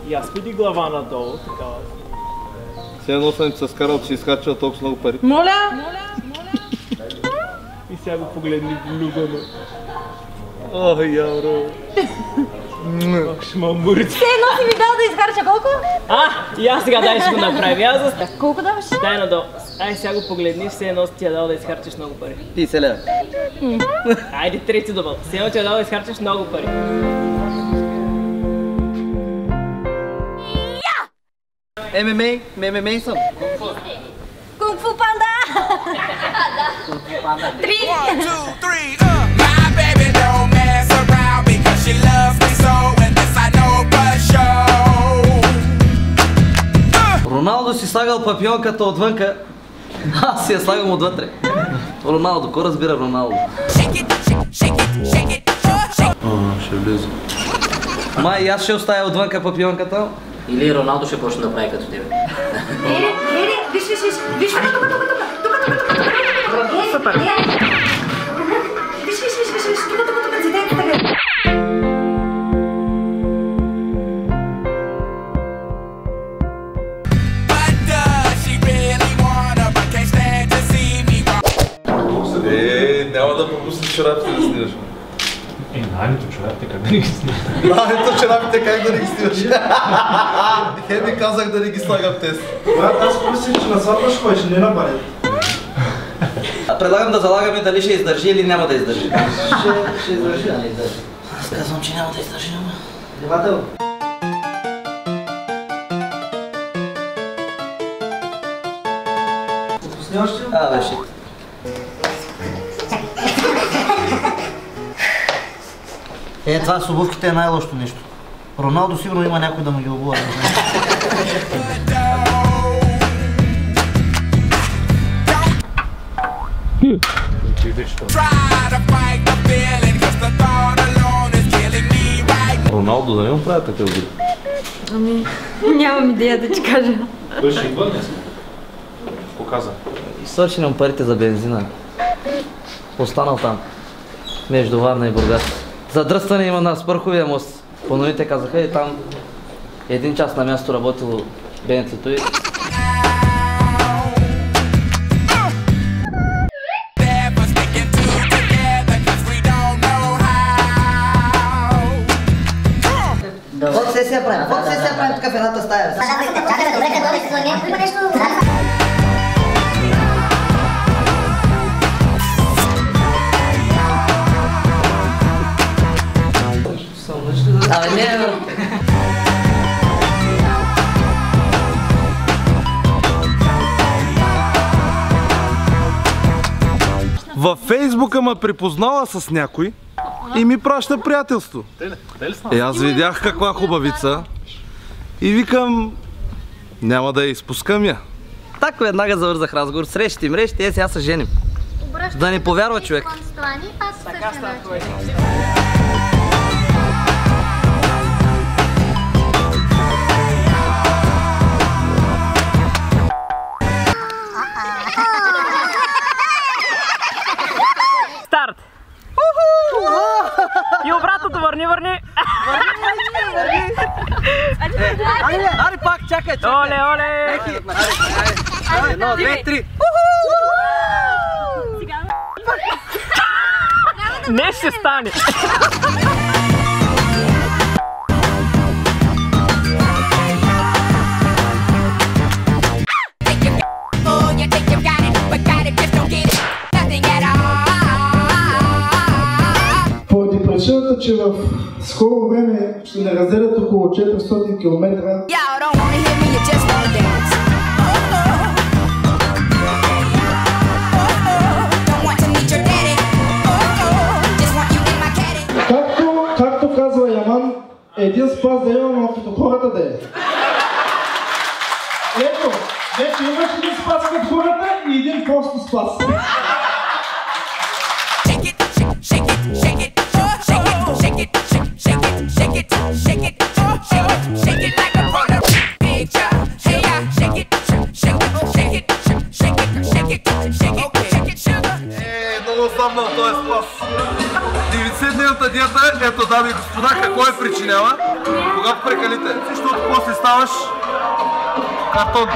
И аз ходи глава надолу, такава. Все едно съм се скарал, че изхарчил толкова много пари. Моля? И сега го погледни влюбено. Ох, явро. Шмамбурите. Все едно си ми дал да изхарча колко? И аз сега дай ще го направя. Колко даваш? Дай надолу. Ай сега го погледни, все едно си ти е дал да изхарчиш много пари. 50 лева. Айде трети добъл. Все едно ти е дал да изхарчиш много пари. ММА съм. Кунг-фу панда! Три! Роналдо си слагал папионката отвънка, аз си я слагам отвътре. Роналдо, кой разбира Роналдо? Ще влиза. Май, аз ще оставя отвънка папионката. Или Роналдо ще почне да прави като тебе. Виж, супер! Виж, тук, седете така. Няма да пропуснеш чорапите да снимаш. Нанито чорапите как да не ги снимаш? Нанито чорапите как да не ги снимаш? Ми казах да не ги слагам тест. Брат, аз помислих, че на сватба ще ходиш, не на балет. Предлагам да залагаме дали ще издържи или няма да издържи. Ще издържи, а не издържи. Аз казвам, че няма да издържи, ама. Внимателно. Пусняваш ли? Беше. Това с обувките е най-лошото нещо. Роналдо сигурно има някой да му ги обува. Роналдо да не му прави такъв вид? Ами, нямам идея да ти кажа. Той ще идва днес. Показа. Изсочи нам парите за бензина. Останал там. Между Варна и Бургас. Задръстване има на Спърховия мост. По новите казаха и там 1 час на място работило бенцето и... Фотосесия правим тук в едната стая. Чакай, добре, къде се слагам? Има нещо... Във Фейсбука ме припознала с някой и ми праща приятелство. Аз видях каква хубавица и викам, няма да я изпускам я. Так веднага завързах разговор. Срещи, мрещи, сега се женим. Да не повярва човек. Така става твой. Старт! И обратното върни! Върни! Ари пак, чакай! Оле, оле! 1, 2, 3! Не ще стане! Поради причината, че в скоро време ще не разделят около 400 км. Както казва Яман, един спас да има, но като хората да е. Ето, вече имаш един спас като хората и един просто спас. Много слабна този спас. 90-дневната диета, ето дами и господа, какво е причинява? Когато прекалите, защото после ставаш картон.